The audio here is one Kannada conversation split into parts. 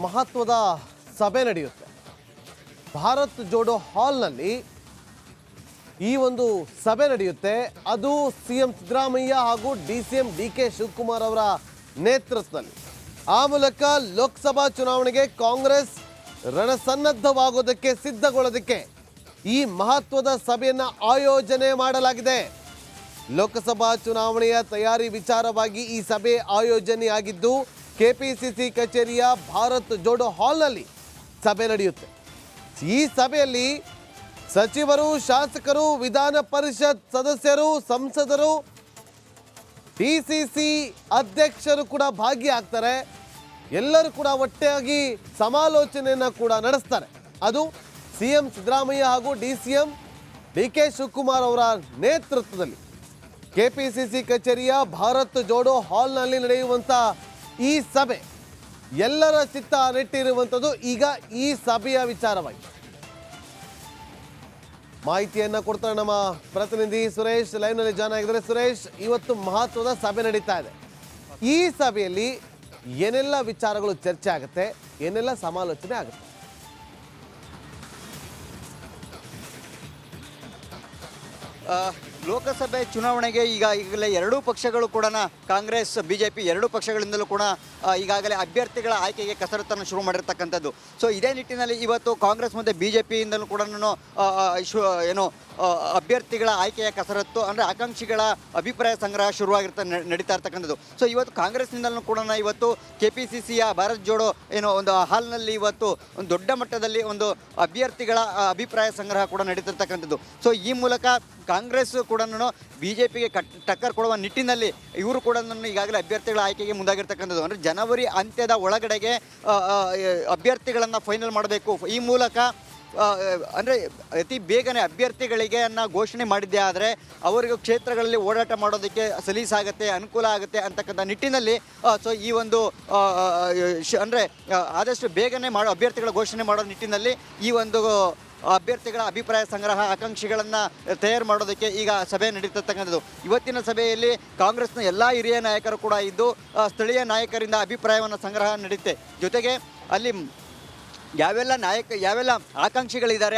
ಮಹತ್ವದ ಸಭೆ ನಡೆಯುತ್ತೆ. ಭಾರತ್ ಜೋಡೋ ಹಾಲ್ನಲ್ಲಿ ಈ ಒಂದು ಸಭೆ ನಡೆಯುತ್ತೆ. ಅದು ಸಿಎಂ ಸಿದ್ದರಾಮಯ್ಯ ಹಾಗೂ ಡಿಸಿಎಂ ಡಿಕೆ ಶಿವಕುಮಾರ್ ಅವರ ನೇತೃತ್ವದಲ್ಲಿ. ಆ ಮೂಲಕ ಲೋಕಸಭಾ ಚುನಾವಣೆಗೆ ಕಾಂಗ್ರೆಸ್ ರಣಸನ್ನದ್ಧವಾಗೋದಕ್ಕೆ ಸಿದ್ಧಗೊಳ್ಳೋದಕ್ಕೆ ಈ ಮಹತ್ವದ ಸಭೆಯನ್ನು ಆಯೋಜನೆ ಮಾಡಲಾಗಿದೆ. ಲೋಕಸಭಾ ಚುನಾವಣೆಯ ತಯಾರಿ ವಿಚಾರವಾಗಿ ಈ ಸಭೆ ಆಯೋಜನೆಯಾಗಿದ್ದು ಕೆಪಿಸಿಸಿ ಕಚೇರಿಯ ಭಾರತ್ ಜೋಡೋ ಹಾಲ್ನಲ್ಲಿ ಸಭೆ ನಡೆಯುತ್ತೆ. ಈ ಸಭೆಯಲ್ಲಿ ಸಚಿವರು, ಶಾಸಕರು, ವಿಧಾನ ಪರಿಷತ್ ಸದಸ್ಯರು, ಸಂಸದರು, ಡಿಸಿಸಿ ಅಧ್ಯಕ್ಷರು ಕೂಡ ಭಾಗಿಯಾಗ್ತಾರೆ. ಎಲ್ಲರೂ ಕೂಡ ಒಟ್ಟಾಗಿ ಸಮಾಲೋಚನೆಯನ್ನು ಕೂಡ ನಡೆಸ್ತಾರೆ. ಅದು ಸಿಎಂ ಸಿದ್ದರಾಮಯ್ಯ ಹಾಗೂ ಡಿಸಿಎಂ ಡಿಕೆ ಶಿವಕುಮಾರ್ ಅವರ ನೇತೃತ್ವದಲ್ಲಿ ಕೆಪಿಸಿಸಿ ಕಚೇರಿಯ ಭಾರತ್ ಜೋಡೋ ಹಾಲ್ನಲ್ಲಿ ನಡೆಯುವಂಥ ಈ ಸಭೆ ಎಲ್ಲರ ಚಿತ್ತ ನೆಟ್ಟಿರುವಂಥದ್ದು ಈಗ ಈ ಸಭೆಯ ವಿಚಾರವಾಗಿ. ಮಾಹಿತಿಯನ್ನು ಕೊಡ್ತಾರೆ ನಮ್ಮ ಪ್ರತಿನಿಧಿ ಸುರೇಶ್, ಲೈವ್ನಲ್ಲಿ ಜಾಯ್ನ್ ಆಗಿದ್ದಾರೆ. ಸುರೇಶ್, ಇವತ್ತು ಮಹತ್ವದ ಸಭೆ ನಡೀತಾ ಇದೆ. ಈ ಸಭೆಯಲ್ಲಿ ಏನೆಲ್ಲ ವಿಚಾರಗಳು ಚರ್ಚೆ ಆಗುತ್ತೆ, ಏನೆಲ್ಲ ಸಮಾಲೋಚನೆ ಆಗುತ್ತೆ? ಲೋಕಸಭೆ ಚುನಾವಣೆಗೆ ಈಗಾಗಲೇ ಎರಡೂ ಪಕ್ಷಗಳು ಕೂಡ ಕಾಂಗ್ರೆಸ್ ಬಿಜೆಪಿ ಎರಡೂ ಪಕ್ಷಗಳಿಂದಲೂ ಕೂಡ ಈಗಾಗಲೇ ಅಭ್ಯರ್ಥಿಗಳ ಆಯ್ಕೆಗೆ ಕಸರತ್ತನ್ನು ಶುರು ಮಾಡಿರ್ತಕ್ಕಂಥದ್ದು. ಸೊ ಇದೇ ನಿಟ್ಟಿನಲ್ಲಿ ಇವತ್ತು ಕಾಂಗ್ರೆಸ್ ಮತ್ತು ಬಿಜೆಪಿಯಿಂದಲೂ ಕೂಡ ಅಭ್ಯರ್ಥಿಗಳ ಆಯ್ಕೆಯ ಕಸರತ್ತು ಅಂದರೆ ಆಕಾಂಕ್ಷಿಗಳ ಅಭಿಪ್ರಾಯ ಸಂಗ್ರಹ ನಡೀತಾ ಇರ್ತಕ್ಕಂಥದ್ದು. ಸೊ ಇವತ್ತು ಕಾಂಗ್ರೆಸ್ನಿಂದಲೂ ಕೂಡ ಇವತ್ತು ಕೆಪಿಸಿಸಿಯ ಭಾರತ್ ಜೋಡೋ ಒಂದು ಹಾಲ್ನಲ್ಲಿ ಇವತ್ತು ಒಂದು ದೊಡ್ಡ ಮಟ್ಟದಲ್ಲಿ ಒಂದು ಅಭ್ಯರ್ಥಿಗಳ ಅಭಿಪ್ರಾಯ ಸಂಗ್ರಹ ಕೂಡ ನಡೀತಿರ್ತಕ್ಕಂಥದ್ದು. ಸೊ ಈ ಮೂಲಕ ಕಾಂಗ್ರೆಸ್ ಕೂಡ ಬಿಜೆಪಿಗೆ ಟಕ್ಕರ್ ಕೊಡುವ ನಿಟ್ಟಿನಲ್ಲಿ ಇವರು ಕೂಡ ಈಗಾಗಲೇ ಅಭ್ಯರ್ಥಿಗಳ ಆಯ್ಕೆಗೆ ಮುಂದಾಗಿರ್ತಕ್ಕಂಥದ್ದು. ಅಂದರೆ ಜನವರಿ ಅಂತ್ಯದ ಒಳಗಡೆಗೆ ಅಭ್ಯರ್ಥಿಗಳನ್ನು ಫೈನಲ್ ಮಾಡಬೇಕು. ಈ ಮೂಲಕ ಅಂದರೆ ಅತಿ ಬೇಗನೆ ಅಭ್ಯರ್ಥಿಗಳಿಗೆ ಘೋಷಣೆ ಮಾಡಿದ್ದೇ ಆದರೆ ಅವರಿಗೆ ಕ್ಷೇತ್ರಗಳಲ್ಲಿ ಓಡಾಟ ಮಾಡೋದಕ್ಕೆ ಸಲೀಸಾಗುತ್ತೆ, ಅನುಕೂಲ ಆಗುತ್ತೆ ಅಂತಕ್ಕಂಥ ನಿಟ್ಟಿನಲ್ಲಿ ಸೊ ಈ ಒಂದು ಅಂದರೆ ಆದಷ್ಟು ಬೇಗನೆ ಅಭ್ಯರ್ಥಿಗಳ ಘೋಷಣೆ ಮಾಡೋ ನಿಟ್ಟಿನಲ್ಲಿ ಈ ಒಂದು ಅಭ್ಯರ್ಥಿಗಳ ಅಭಿಪ್ರಾಯ ಸಂಗ್ರಹ, ಆಕಾಂಕ್ಷಿಗಳನ್ನು ತಯಾರು ಮಾಡೋದಕ್ಕೆ ಈಗ ಸಭೆ ನಡೀತಿರ್ತಕ್ಕಂಥದ್ದು. ಇವತ್ತಿನ ಸಭೆಯಲ್ಲಿ ಕಾಂಗ್ರೆಸ್ನ ಎಲ್ಲ ಹಿರಿಯ ನಾಯಕರು ಕೂಡ ಇದ್ದು ಸ್ಥಳೀಯ ನಾಯಕರಿಂದ ಅಭಿಪ್ರಾಯವನ್ನು ಸಂಗ್ರಹ ನಡೆಯುತ್ತೆ. ಜೊತೆಗೆ ಅಲ್ಲಿ ಯಾವೆಲ್ಲ ಆಕಾಂಕ್ಷಿಗಳಿದ್ದಾರೆ,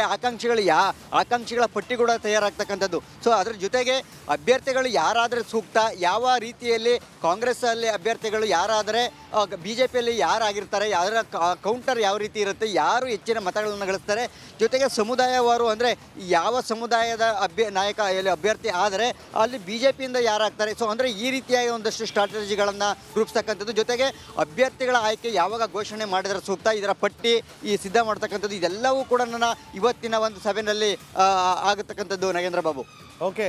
ಆಕಾಂಕ್ಷಿಗಳ ಪಟ್ಟಿ ಕೂಡ ತಯಾರಾಗ್ತಕ್ಕಂಥದ್ದು. ಸೊ ಅದರ ಜೊತೆಗೆ ಅಭ್ಯರ್ಥಿಗಳು ಯಾರಾದರೆ ಸೂಕ್ತ, ಯಾವ ರೀತಿಯಲ್ಲಿ ಕಾಂಗ್ರೆಸ್ಸಲ್ಲಿ ಅಭ್ಯರ್ಥಿಗಳು ಯಾರಾದರೆ ಬಿ ಜೆ ಪಿಯಲ್ಲಿ ಯಾರಾಗಿರ್ತಾರೆ, ಅದರ ಕೌಂಟರ್ ಯಾವ ರೀತಿ ಇರುತ್ತೆ, ಯಾರು ಹೆಚ್ಚಿನ ಮತಗಳನ್ನು ಗಳಿಸ್ತಾರೆ, ಜೊತೆಗೆ ಸಮುದಾಯವಾರು ಅಂದರೆ ಯಾವ ಸಮುದಾಯದ ಅಭ್ಯರ್ಥಿ ಆದರೆ ಅಲ್ಲಿ ಬಿ ಜೆ ಪಿಯಿಂದ ಯಾರಾಗ್ತಾರೆ. ಸೊ ಅಂದರೆ ಈ ರೀತಿಯಾಗಿ ಒಂದಷ್ಟು ಸ್ಟ್ರಾಟಜಿಗಳನ್ನು ರೂಪಿಸ್ತಕ್ಕಂಥದ್ದು. ಜೊತೆಗೆ ಅಭ್ಯರ್ಥಿಗಳ ಆಯ್ಕೆ ಯಾವಾಗ ಘೋಷಣೆ ಮಾಡಿದರೆ ಸೂಕ್ತ, ಇದರ ಪಟ್ಟಿ ಸಿದ್ಧ ಮಾಡ್ತಕ್ಕಂಥದ್ದು ಇದೆಲ್ಲವೂ ಕೂಡ ಇವತ್ತಿನ ಒಂದು ಸಭೆಯಲ್ಲಿ ಆಗತಕ್ಕಂಥದ್ದು. ನಾಗೇಂದ್ರ ಬಾಬು. ಓಕೆ.